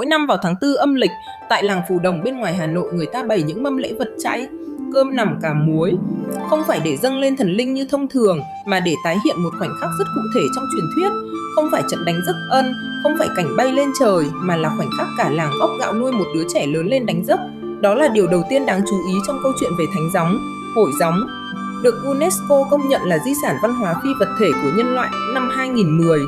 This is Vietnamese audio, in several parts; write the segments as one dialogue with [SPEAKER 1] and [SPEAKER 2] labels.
[SPEAKER 1] Mỗi năm vào tháng 4 âm lịch, tại làng Phù Đồng bên ngoài Hà Nội, người ta bày những mâm lễ vật chay, cơm nằm cà muối, không phải để dâng lên thần linh như thông thường, mà để tái hiện một khoảnh khắc rất cụ thể trong truyền thuyết. Không phải trận đánh giấc ân, không phải cảnh bay lên trời, mà là khoảnh khắc cả làng góp gạo nuôi một đứa trẻ lớn lên đánh giấc. Đó là điều đầu tiên đáng chú ý trong câu chuyện về thánh gióng, hổi gióng, được UNESCO công nhận là di sản văn hóa phi vật thể của nhân loại năm 2010.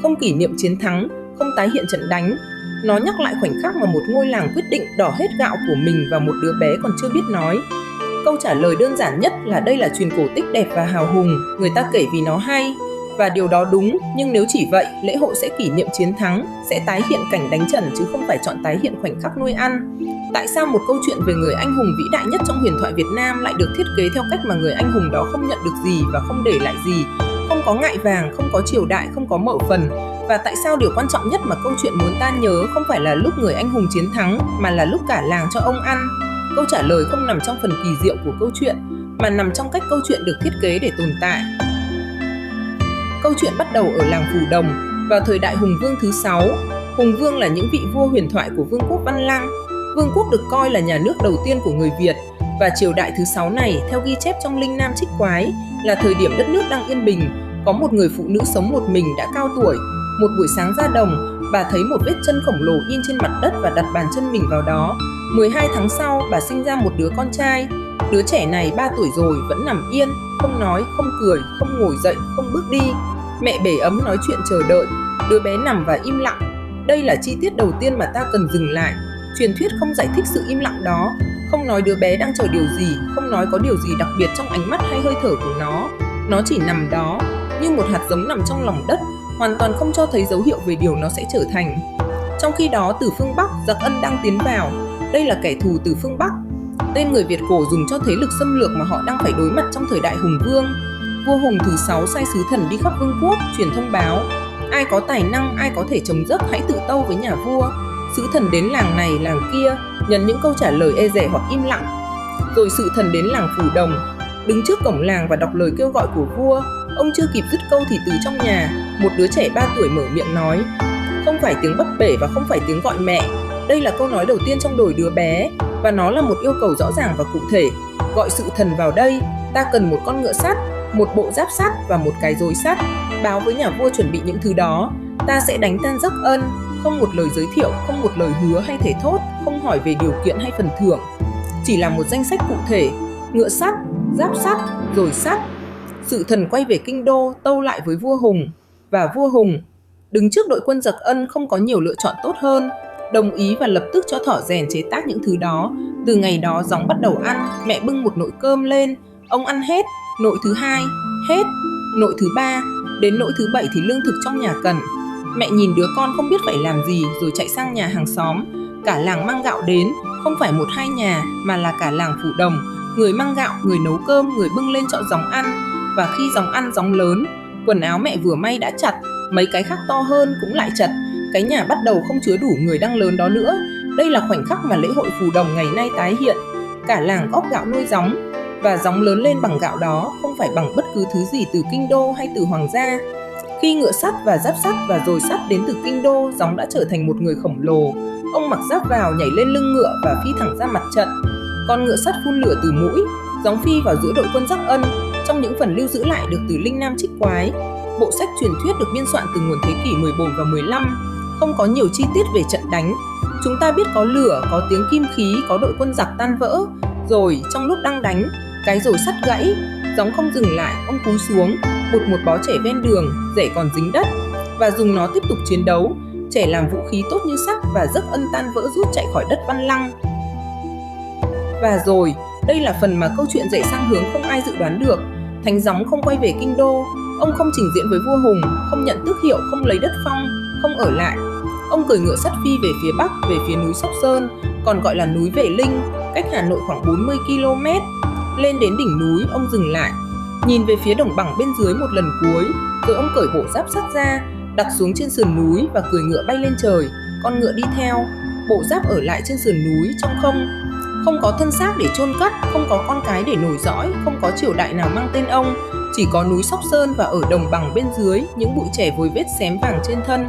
[SPEAKER 1] Không kỷ niệm chiến thắng, không tái hiện trận đánh. Nó nhắc lại khoảnh khắc mà một ngôi làng quyết định đỏ hết gạo của mình vào một đứa bé còn chưa biết nói. Câu trả lời đơn giản nhất là đây là truyền cổ tích đẹp và hào hùng, người ta kể vì nó hay. Và điều đó đúng, nhưng nếu chỉ vậy, lễ hội sẽ kỷ niệm chiến thắng, sẽ tái hiện cảnh đánh trận chứ không phải chọn tái hiện khoảnh khắc nuôi ăn. Tại sao một câu chuyện về người anh hùng vĩ đại nhất trong huyền thoại Việt Nam lại được thiết kế theo cách mà người anh hùng đó không nhận được gì và không để lại gì, không có ngại vàng, không có triều đại, không có mở phần? Và tại sao điều quan trọng nhất mà câu chuyện muốn ta nhớ không phải là lúc người anh hùng chiến thắng, mà là lúc cả làng cho ông ăn? Câu trả lời không nằm trong phần kỳ diệu của câu chuyện, mà nằm trong cách câu chuyện được thiết kế để tồn tại. Câu chuyện bắt đầu ở làng Phù Đồng, vào thời đại Hùng Vương thứ 6. Hùng Vương là những vị vua huyền thoại của Vương quốc Văn Lang. Vương quốc được coi là nhà nước đầu tiên của người Việt, và triều đại thứ 6 này, theo ghi chép trong Linh Nam Trích Quái, là thời điểm đất nước đang yên bình. Có một người phụ nữ sống một mình đã cao tuổi. Một buổi sáng ra đồng, bà thấy một vết chân khổng lồ in trên mặt đất và đặt bàn chân mình vào đó. 12 tháng sau, bà sinh ra một đứa con trai. Đứa trẻ này 3 tuổi rồi vẫn nằm yên, không nói, không cười, không ngồi dậy, không bước đi. Mẹ bể ấm nói chuyện chờ đợi. Đứa bé nằm và im lặng. Đây là chi tiết đầu tiên mà ta cần dừng lại. Truyền thuyết không giải thích sự im lặng đó, không nói đứa bé đang chờ điều gì, không nói có điều gì đặc biệt trong ánh mắt hay hơi thở của nó. Nó chỉ nằm đó, như một hạt giống nằm trong lòng đất, hoàn toàn không cho thấy dấu hiệu về điều nó sẽ trở thành. Trong khi đó, từ phương Bắc, giặc Ân đang tiến vào. Đây là kẻ thù từ phương Bắc. Tên người Việt cổ dùng cho thế lực xâm lược mà họ đang phải đối mặt trong thời đại Hùng Vương. Vua Hùng thứ 6 sai sứ thần đi khắp vương quốc, truyền thông báo: ai có tài năng, ai có thể chống giấc hãy tự tâu với nhà vua. Sứ thần đến làng này, làng kia, nhấn những câu trả lời e dè hoặc im lặng. Rồi sứ thần đến làng Phù Đồng, đứng trước cổng làng và đọc lời kêu gọi của vua. Ông chưa kịp dứt câu thì từ trong nhà, một đứa trẻ 3 tuổi mở miệng nói. Không phải tiếng bấp bể và không phải tiếng gọi mẹ. Đây là câu nói đầu tiên trong đời đứa bé, và nó là một yêu cầu rõ ràng và cụ thể. Gọi sự thần vào đây, ta cần một con ngựa sắt, một bộ giáp sắt và một cái roi sắt. Báo với nhà vua chuẩn bị những thứ đó. Ta sẽ đánh tan giấc ân. Không một lời giới thiệu, không một lời hứa hay thể thốt, không hỏi về điều kiện hay phần thưởng. Chỉ là một danh sách cụ thể: ngựa sắt, giáp sắt, rồi sắt. Sự thần quay về kinh đô, tâu lại với vua Hùng. Và vua Hùng, đứng trước đội quân giặc Ân không có nhiều lựa chọn tốt hơn, đồng ý và lập tức cho thỏ rèn chế tác những thứ đó. Từ ngày đó Gióng bắt đầu ăn. Mẹ bưng một nồi cơm lên, ông ăn hết. Nồi thứ 2, hết. Nồi thứ 3, đến nồi thứ 7 thì lương thực trong nhà cần. Mẹ nhìn đứa con không biết phải làm gì rồi chạy sang nhà hàng xóm. Cả làng mang gạo đến, không phải 1-2 nhà mà là cả làng Phù Đồng. Người mang gạo, người nấu cơm, người bưng lên cho Gióng ăn. Và khi Gióng ăn, Gióng lớn. Quần áo mẹ vừa may đã chặt, mấy cái khác to hơn cũng lại chật. Cái nhà bắt đầu không chứa đủ người đang lớn đó nữa. Đây là khoảnh khắc mà lễ hội Phù Đồng ngày nay tái hiện. Cả làng góp gạo nuôi Gióng, và Gióng lớn lên bằng gạo đó, không phải bằng bất cứ thứ gì từ kinh đô hay từ hoàng gia. Khi ngựa sắt và giáp sắt và rồi sắt đến từ kinh đô, Gióng đã trở thành một người khổng lồ. Ông mặc giáp vào, nhảy lên lưng ngựa và phi thẳng ra mặt trận. Con ngựa sắt phun lửa từ mũi. Gióng phi vào giữa đội quân giặc Ân. Trong những phần lưu giữ lại được từ Linh Nam Trích Quái, bộ sách truyền thuyết được biên soạn từ nguồn thế kỷ 14 và 15, không có nhiều chi tiết về trận đánh. Chúng ta biết có lửa, có tiếng kim khí, có đội quân giặc tan vỡ. Rồi trong lúc đang đánh, cái roi sắt gãy. Gióng không dừng lại, ông cúi xuống, bụt một bó trẻ ven đường, rễ còn dính đất, và dùng nó tiếp tục chiến đấu. Trẻ làm vũ khí tốt như sắt, và giấc Ân tan vỡ rút chạy khỏi đất Văn Lăng. Và rồi, đây là phần mà câu chuyện dậy sang hướng không ai dự đoán được. Thánh Gióng không quay về kinh đô. Ông không trình diễn với vua Hùng, không nhận tước hiệu, không lấy đất phong, không ở lại. Ông cưỡi ngựa sắt phi về phía Bắc, về phía núi Sóc Sơn, còn gọi là núi Vệ Linh, cách Hà Nội khoảng 40 km. Lên đến đỉnh núi, ông dừng lại, nhìn về phía đồng bằng bên dưới một lần cuối, rồi ông cởi bộ giáp sắt ra, đặt xuống trên sườn núi và cưỡi ngựa bay lên trời. Con ngựa đi theo, bộ giáp ở lại trên sườn núi trong không. Không có thân xác để chôn cất, không có con cái để nối dõi, không có triều đại nào mang tên ông, chỉ có núi Sóc Sơn và ở đồng bằng bên dưới những bụi trẻ vối vết xém vàng trên thân.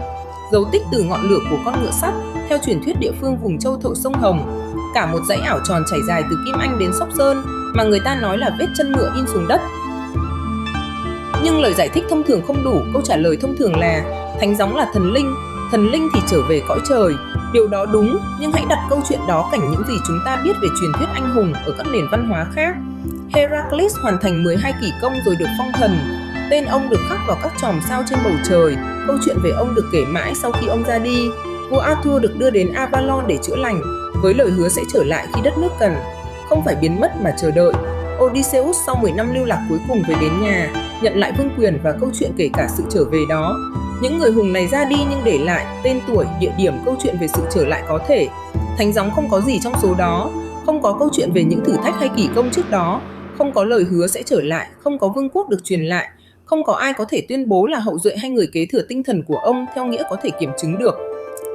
[SPEAKER 1] Dấu tích từ ngọn lửa của con ngựa sắt theo truyền thuyết địa phương vùng Châu Thổ sông Hồng, cả một dãy ảo tròn trải dài từ Kim Anh đến Sóc Sơn mà người ta nói là vết chân ngựa in xuống đất. Nhưng lời giải thích thông thường không đủ, câu trả lời thông thường là thánh gióng là thần linh thì trở về cõi trời. Điều đó đúng, nhưng hãy đặt câu chuyện đó cảnh những gì chúng ta biết về truyền thuyết anh hùng ở các nền văn hóa khác. Heracles hoàn thành 12 kỳ công rồi được phong thần. Tên ông được khắc vào các chòm sao trên bầu trời. Câu chuyện về ông được kể mãi sau khi ông ra đi. Vua Arthur được đưa đến Avalon để chữa lành, với lời hứa sẽ trở lại khi đất nước cần, không phải biến mất mà chờ đợi. Odysseus sau 10 năm lưu lạc cuối cùng về đến nhà, nhận lại vương quyền và câu chuyện kể cả sự trở về đó. Những người hùng này ra đi nhưng để lại tên tuổi, địa điểm, câu chuyện về sự trở lại có thể. Thánh gióng không có gì trong số đó, không có câu chuyện về những thử thách hay kỳ công trước đó, không có lời hứa sẽ trở lại, không có vương quốc được truyền lại, không có ai có thể tuyên bố là hậu duệ hay người kế thừa tinh thần của ông theo nghĩa có thể kiểm chứng được.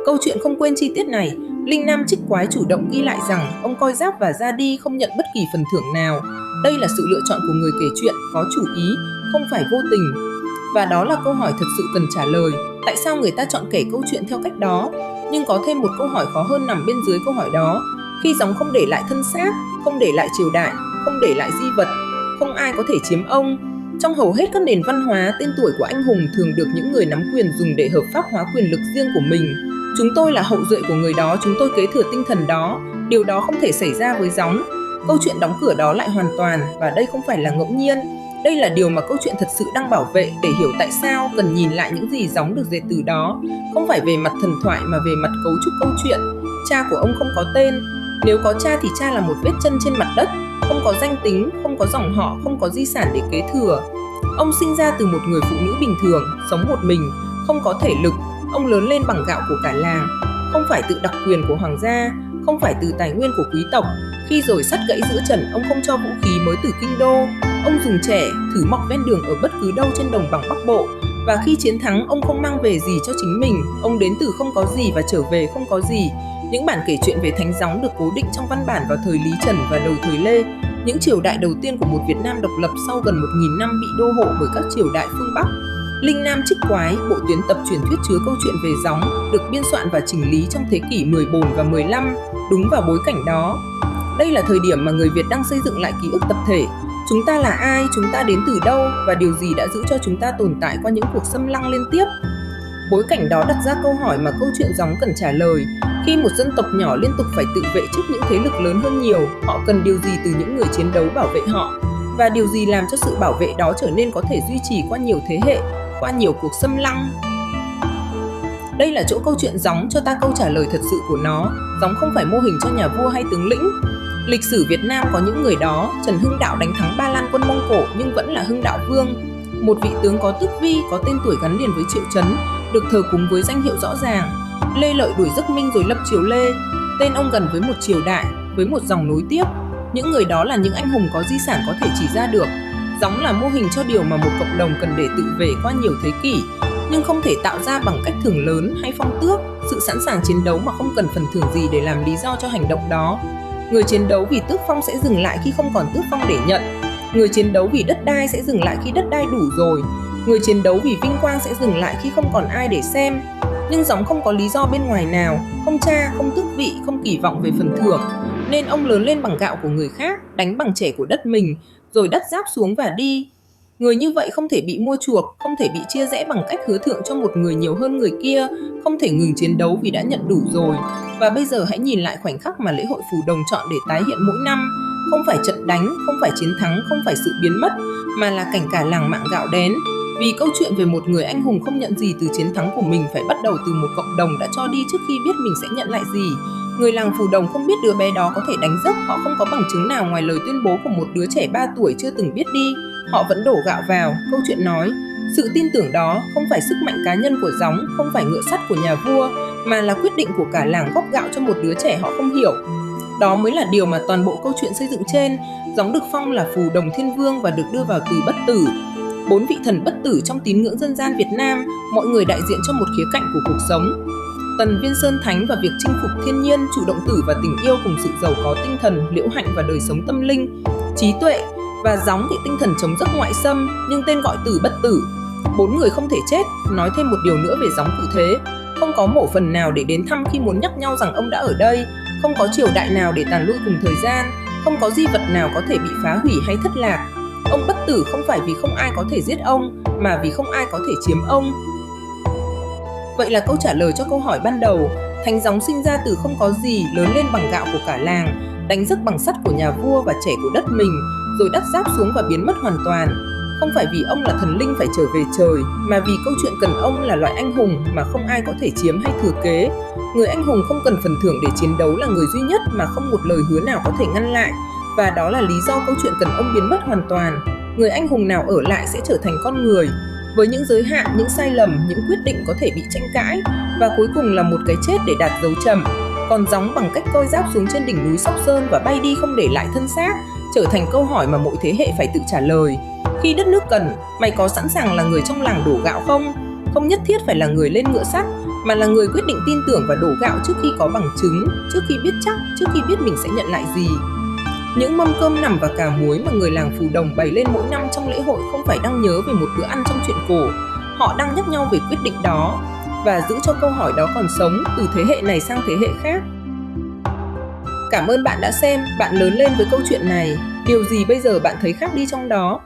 [SPEAKER 1] Câu chuyện không quên chi tiết này, Linh Nam Trích Quái chủ động ghi lại rằng ông coi giáp và ra đi không nhận bất kỳ phần thưởng nào. Đây là sự lựa chọn của người kể chuyện, có chủ ý, không phải vô tình. Và đó là câu hỏi thật sự cần trả lời, tại sao người ta chọn kể câu chuyện theo cách đó? Nhưng có thêm một câu hỏi khó hơn nằm bên dưới câu hỏi đó. Khi gióng không để lại thân xác, không để lại triều đại, không để lại di vật, không ai có thể chiếm ông. Trong hầu hết các nền văn hóa, tên tuổi của anh hùng thường được những người nắm quyền dùng để hợp pháp hóa quyền lực riêng của mình. Chúng tôi là hậu duệ của người đó, chúng tôi kế thừa tinh thần đó. Điều đó không thể xảy ra với gióng. Câu chuyện đóng cửa đó lại hoàn toàn, và đây không phải là ngẫu nhiên. Đây là điều mà câu chuyện thật sự đang bảo vệ để hiểu tại sao cần nhìn lại những gì gióng được dệt từ đó. Không phải về mặt thần thoại mà về mặt cấu trúc câu chuyện. Cha của ông không có tên. Nếu có cha thì cha là một vết chân trên mặt đất, không có danh tính, không có dòng họ, không có di sản để kế thừa. Ông sinh ra từ một người phụ nữ bình thường, sống một mình, không có thể lực. Ông lớn lên bằng gạo của cả làng, không phải tự đặc quyền của hoàng gia, không phải từ tài nguyên của quý tộc. Khi rồi sắt gãy giữa trần, ông không cho vũ khí mới từ kinh đô. Ông dùng trẻ, thử mọc ven đường ở bất cứ đâu trên đồng bằng Bắc Bộ. Và khi chiến thắng, ông không mang về gì cho chính mình. Ông đến từ không có gì và trở về không có gì. Những bản kể chuyện về thánh gióng được cố định trong văn bản vào thời Lý Trần và đầu thời Lê, những triều đại đầu tiên của một Việt Nam độc lập sau gần 1000 năm bị đô hộ bởi các triều đại phương Bắc. Linh Nam Trích Quái, bộ tuyến tập truyền thuyết chứa câu chuyện về gióng, được biên soạn và chỉnh lý trong thế kỷ 14 và 15, đúng vào bối cảnh đó. Đây là thời điểm mà người Việt đang xây dựng lại ký ức tập thể. Chúng ta là ai, chúng ta đến từ đâu và điều gì đã giữ cho chúng ta tồn tại qua những cuộc xâm lăng liên tiếp. Bối cảnh đó đặt ra câu hỏi mà câu chuyện gióng cần trả lời. Khi một dân tộc nhỏ liên tục phải tự vệ trước những thế lực lớn hơn nhiều, họ cần điều gì từ những người chiến đấu bảo vệ họ? Và điều gì làm cho sự bảo vệ đó trở nên có thể duy trì qua nhiều thế hệ, qua nhiều cuộc xâm lăng? Đây là chỗ câu chuyện gióng cho ta câu trả lời thật sự của nó. Gióng không phải mô hình cho nhà vua hay tướng lĩnh. Lịch sử Việt Nam có những người đó. Trần Hưng Đạo đánh thắng Ba Lan quân Mông Cổ nhưng vẫn là Hưng Đạo Vương, một vị tướng có tước vi, có tên tuổi gắn liền với Triệu Chấn, được thờ cúng với danh hiệu rõ ràng. Lê Lợi đuổi giấc Minh rồi lập triều Lê. Tên ông gần với một triều đại, với một dòng nối tiếp. Những người đó là những anh hùng có di sản có thể chỉ ra được. Gióng là mô hình cho điều mà một cộng đồng cần để tự vệ qua nhiều thế kỷ, nhưng không thể tạo ra bằng cách thưởng lớn hay phong tước, sự sẵn sàng chiến đấu mà không cần phần thưởng gì để làm lý do cho hành động đó. Người chiến đấu vì tước phong sẽ dừng lại khi không còn tước phong để nhận. Người chiến đấu vì đất đai sẽ dừng lại khi đất đai đủ rồi. Người chiến đấu vì vinh quang sẽ dừng lại khi không còn ai để xem. Nhưng gióng không có lý do bên ngoài nào, không cha, không tước vị, không kỳ vọng về phần thưởng. Nên ông lớn lên bằng gạo của người khác, đánh bằng trẻ của đất mình, rồi đắt giáp xuống và đi. Người như vậy không thể bị mua chuộc, không thể bị chia rẽ bằng cách hứa thưởng cho một người nhiều hơn người kia, không thể ngừng chiến đấu vì đã nhận đủ rồi. Và bây giờ hãy nhìn lại khoảnh khắc mà lễ hội Phù Đồng chọn để tái hiện mỗi năm. Không phải trận đánh, không phải chiến thắng, không phải sự biến mất, mà là cảnh cả làng mạng gạo đén. Vì câu chuyện về một người anh hùng không nhận gì từ chiến thắng của mình phải bắt đầu từ một cộng đồng đã cho đi trước khi biết mình sẽ nhận lại gì. Người làng Phù Đồng không biết đứa bé đó có thể đánh giấc, họ không có bằng chứng nào ngoài lời tuyên bố của một đứa trẻ 3 tuổi chưa từng biết đi. Họ vẫn đổ gạo vào, câu chuyện nói. Sự tin tưởng đó không phải sức mạnh cá nhân của gióng, không phải ngựa sắt của nhà vua, mà là quyết định của cả làng góp gạo cho một đứa trẻ họ không hiểu. Đó mới là điều mà toàn bộ câu chuyện xây dựng trên. Gióng được phong là Phù Đồng Thiên Vương và được đưa vào từ bất tử. 4 vị thần bất tử trong tín ngưỡng dân gian Việt Nam, mọi người đại diện cho một khía cạnh của cuộc sống. Tần Viên Sơn Thánh và việc chinh phục thiên nhiên, chủ động tử và tình yêu cùng sự giàu có tinh thần, liễu hạnh và đời sống tâm linh, trí tuệ. Và gióng thì tinh thần chống giấc ngoại xâm, nhưng tên gọi tử bất tử. 4 người không thể chết. Nói thêm một điều nữa về gióng cụ thế. Không có mộ phần nào để đến thăm khi muốn nhắc nhau rằng ông đã ở đây, không có triều đại nào để tàn lui cùng thời gian, không có di vật nào có thể bị phá hủy hay thất lạc. Ông bất tử không phải vì không ai có thể giết ông, mà vì không ai có thể chiếm ông. Vậy là câu trả lời cho câu hỏi ban đầu. Thánh gióng sinh ra từ không có gì, lớn lên bằng gạo của cả làng, đánh giấc bằng sắt của nhà vua và trẻ của đất mình, rồi đắp giáp xuống và biến mất hoàn toàn. Không phải vì ông là thần linh phải trở về trời, mà vì câu chuyện cần ông là loại anh hùng mà không ai có thể chiếm hay thừa kế. Người anh hùng không cần phần thưởng để chiến đấu là người duy nhất mà không một lời hứa nào có thể ngăn lại. Và đó là lý do câu chuyện cần ông biến mất hoàn toàn. Người anh hùng nào ở lại sẽ trở thành con người, với những giới hạn, những sai lầm, những quyết định có thể bị tranh cãi, và cuối cùng là một cái chết để đạt dấu trầm. Còn gióng bằng cách coi giáp xuống trên đỉnh núi Sóc Sơn và bay đi không để lại thân xác, trở thành câu hỏi mà mỗi thế hệ phải tự trả lời. Khi đất nước cần, mày có sẵn sàng là người trong làng đổ gạo không? Không nhất thiết phải là người lên ngựa sắt, mà là người quyết định tin tưởng và đổ gạo trước khi có bằng chứng, trước khi biết chắc, trước khi biết mình sẽ nhận lại gì. Những mâm cơm nằm và cà muối mà người làng Phù Đồng bày lên mỗi năm trong lễ hội không phải đang nhớ về một bữa ăn trong truyện cổ. Họ đang nhắc nhau về quyết định đó và giữ cho câu hỏi đó còn sống từ thế hệ này sang thế hệ khác. Cảm ơn bạn đã xem, bạn lớn lên với câu chuyện này. Điều gì bây giờ bạn thấy khác đi trong đó?